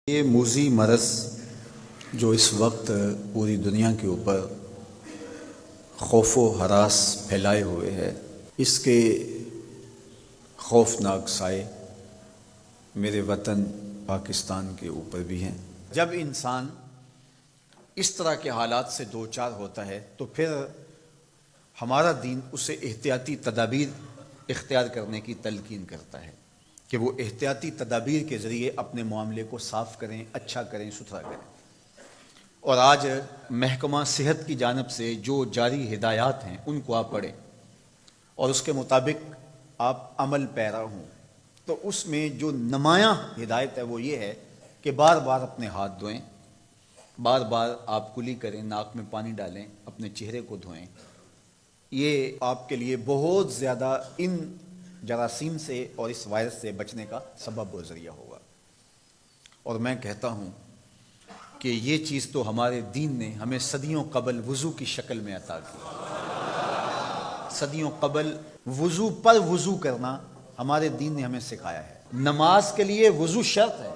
یہ موذی مرض جو اس وقت پوری دنیا کے اوپر خوف و ہراس پھیلائے ہوئے ہے، اس کے خوفناک سائے میرے وطن پاکستان کے اوپر بھی ہیں۔ جب انسان اس طرح کے حالات سے دوچار ہوتا ہے تو پھر ہمارا دین اسے احتیاطی تدابیر اختیار کرنے کی تلقین کرتا ہے کہ وہ احتیاطی تدابیر کے ذریعے اپنے معاملے کو صاف کریں، اچھا کریں، ستھرا کریں۔ اور آج محکمہ صحت کی جانب سے جو جاری ہدایات ہیں ان کو آپ پڑھیں اور اس کے مطابق آپ عمل پیرا ہوں، تو اس میں جو نمایاں ہدایت ہے وہ یہ ہے کہ بار بار اپنے ہاتھ دھوئیں، بار بار آپ کلی کریں، ناک میں پانی ڈالیں، اپنے چہرے کو دھوئیں۔ یہ آپ کے لیے بہت زیادہ ان جراثیم سے اور اس وائرس سے بچنے کا سبب و ذریعہ ہوگا۔ اور میں کہتا ہوں کہ یہ چیز تو ہمارے دین نے ہمیں صدیوں قبل وضو کی شکل میں عطا کی۔ صدیوں قبل وضو پر وضو کرنا ہمارے دین نے ہمیں سکھایا ہے۔ نماز کے لیے وضو شرط ہے،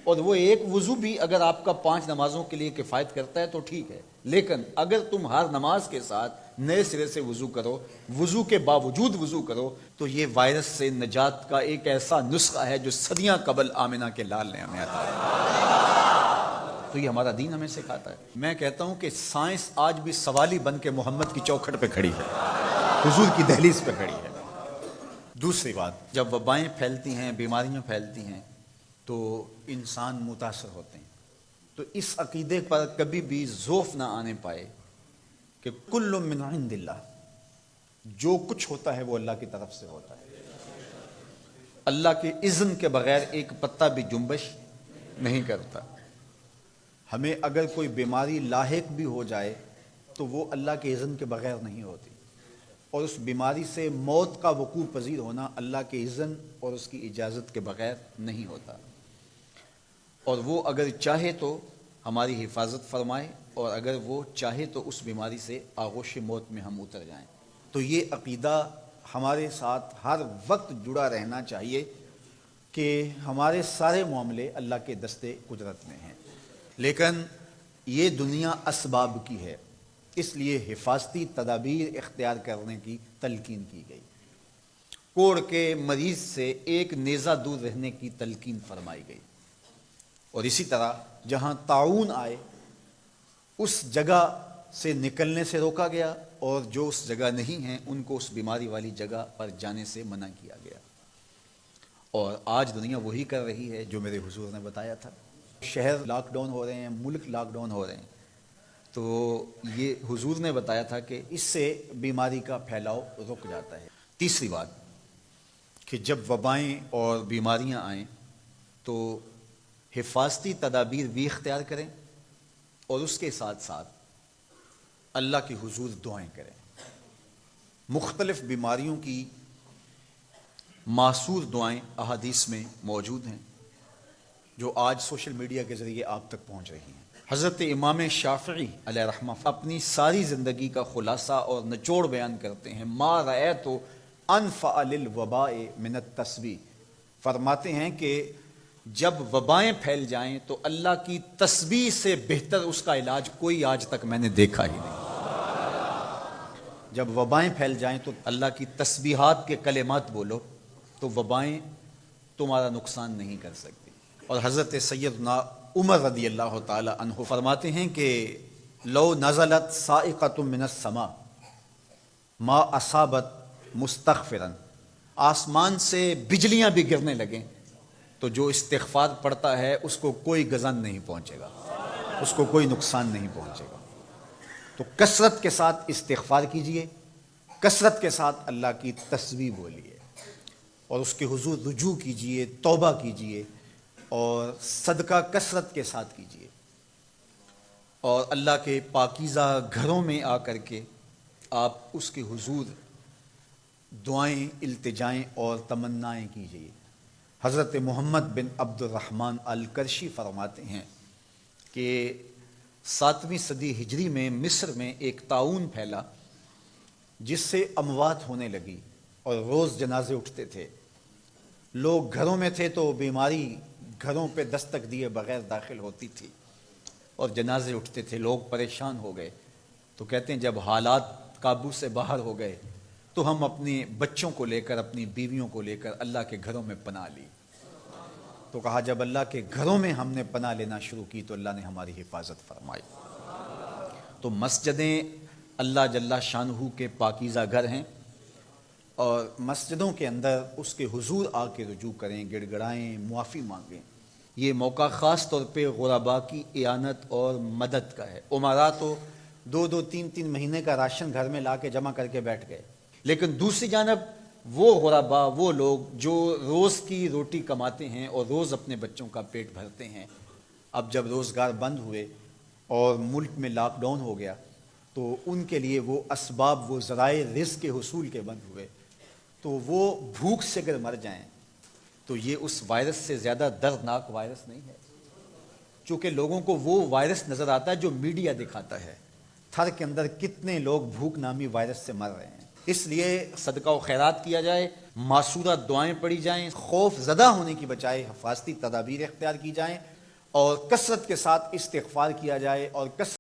اور وہ ایک وضو بھی اگر آپ کا 5 نمازوں کے لیے کفایت کرتا ہے تو ٹھیک ہے، لیکن اگر تم ہر نماز کے ساتھ نئے سرے سے وضو کرو، وضو کے باوجود وضو کرو، تو یہ وائرس سے نجات کا ایک ایسا نسخہ ہے جو صدیاں قبل آمنہ کے لال نے ہمیں عطا کیا۔ تو یہ ہمارا دین ہمیں سکھاتا ہے۔ میں کہتا ہوں کہ سائنس آج بھی سوالی بن کے محمد کی چوکھٹ پہ کھڑی ہے، حضور کی دہلیز پہ کھڑی ہے۔ دوسری بات، جب وبائیں پھیلتی ہیں، بیماریاں پھیلتی ہیں تو انسان متاثر ہوتے ہیں۔ تو اس عقیدے پر کبھی بھی ذوف نہ آنے پائے کہ کل من عند اللہ، جو کچھ ہوتا ہے وہ اللہ کی طرف سے ہوتا ہے۔ اللہ کے اذن کے بغیر ایک پتہ بھی جنبش نہیں کرتا۔ ہمیں اگر کوئی بیماری لاحق بھی ہو جائے تو وہ اللہ کے اذن کے بغیر نہیں ہوتی، اور اس بیماری سے موت کا وقوع پذیر ہونا اللہ کے اذن اور اس کی اجازت کے بغیر نہیں ہوتا۔ اور وہ اگر چاہے تو ہماری حفاظت فرمائے، اور اگر وہ چاہے تو اس بیماری سے آغوش موت میں ہم اتر جائیں۔ تو یہ عقیدہ ہمارے ساتھ ہر وقت جڑا رہنا چاہیے کہ ہمارے سارے معاملے اللہ کے دستے قدرت میں ہیں، لیکن یہ دنیا اسباب کی ہے، اس لیے حفاظتی تدابیر اختیار کرنے کی تلقین کی گئی۔ کوڑ کے مریض سے ایک نیزہ دور رہنے کی تلقین فرمائی گئی، اور اسی طرح جہاں طاعون آئے اس جگہ سے نکلنے سے روکا گیا، اور جو اس جگہ نہیں ہیں ان کو اس بیماری والی جگہ پر جانے سے منع کیا گیا۔ اور آج دنیا وہی کر رہی ہے جو میرے حضور نے بتایا تھا۔ شہر لاک ڈاؤن ہو رہے ہیں، ملک لاک ڈاؤن ہو رہے ہیں، تو یہ حضور نے بتایا تھا کہ اس سے بیماری کا پھیلاؤ رک جاتا ہے۔ تیسری بات کہ جب وبائیں اور بیماریاں آئیں تو حفاظتی تدابیر بھی اختیار کریں، اور اس کے ساتھ ساتھ اللہ کے حضور دعائیں کریں۔ مختلف بیماریوں کی معصور دعائیں احادیث میں موجود ہیں جو آج سوشل میڈیا کے ذریعے آپ تک پہنچ رہی ہیں۔ حضرت امام شافعی علیہ رحمہ اپنی ساری زندگی کا خلاصہ اور نچوڑ بیان کرتے ہیں۔ ما رأیت انفع للوباء من التسبیح، فرماتے ہیں کہ جب وبائیں پھیل جائیں تو اللہ کی تسبیح سے بہتر اس کا علاج کوئی آج تک میں نے دیکھا ہی نہیں۔ جب وبائیں پھیل جائیں تو اللہ کی تسبیحات کے کلمات بولو تو وبائیں تمہارا نقصان نہیں کر سکتی۔ اور حضرت سیدنا عمر رضی اللہ تعالی عنہ فرماتے ہیں کہ لو نزلت صاعقۃ من السماء ما اصابت مستغفرا، آسمان سے بجلیاں بھی گرنے لگیں تو جو استغفار پڑھتا ہے اس کو کوئی غضن نہیں پہنچے گا، اس کو کوئی نقصان نہیں پہنچے گا۔ تو کثرت کے ساتھ استغفار کیجئے، کثرت کے ساتھ اللہ کی تسبیح بولیے، اور اس کے حضور رجوع کیجئے، توبہ کیجئے، اور صدقہ کثرت کے ساتھ کیجئے، اور اللہ کے پاکیزہ گھروں میں آ کر کے آپ اس کے حضور دعائیں، التجائیں اور تمنائیں کیجئے۔ حضرت محمد بن عبد الرحمن الکرشی فرماتے ہیں کہ 7ویں صدی ہجری میں مصر میں ایک طاعون پھیلا جس سے اموات ہونے لگی اور روز جنازے اٹھتے تھے۔ لوگ گھروں میں تھے تو بیماری گھروں پہ دستک دیے بغیر داخل ہوتی تھی اور جنازے اٹھتے تھے، لوگ پریشان ہو گئے. تو کہتے ہیں جب حالات قابو سے باہر ہو گئے تو ہم اپنے بچوں کو لے کر، اپنی بیویوں کو لے کر اللہ کے گھروں میں پناہ لی. تو کہا جب اللہ کے گھروں میں ہم نے پناہ لینا شروع کی تو اللہ نے ہماری حفاظت فرمائی. تو مسجدیں اللہ جل شانہ کے پاکیزہ گھر ہیں، اور مسجدوں کے اندر اس کے حضور آ کے رجوع کریں، گڑ گڑائیں، معافی مانگیں. یہ موقع خاص طور پہ غرباء کی اعانت اور مدد کا ہے. امراء تو 2-2 مہینے کا راشن گھر میں لا کے جمع کر کے بیٹھ گئے، لیکن دوسری جانب وہ غرباء، وہ لوگ جو روز کی روٹی کماتے ہیں اور روز اپنے بچوں کا پیٹ بھرتے ہیں، اب جب روزگار بند ہوئے اور ملک میں لاک ڈاؤن ہو گیا تو ان کے لیے وہ اسباب، وہ ذرائع رزق کے حصول کے بند ہوئے. تو وہ بھوک سے اگر مر جائیں تو یہ اس وائرس سے زیادہ دردناک وائرس نہیں ہے. چونکہ لوگوں کو وہ وائرس نظر آتا ہے جو میڈیا دکھاتا ہے. تھر کے اندر کتنے لوگ بھوک نامی وائرس سے مر رہے ہیں. اس لیے صدقہ و خیرات کیا جائے، معصورہ دعائیں پڑھی جائیں، خوف زدہ ہونے کی بجائے حفاظتی تدابیر اختیار کی جائیں، اور کثرت کے ساتھ استغفار کیا جائے، اور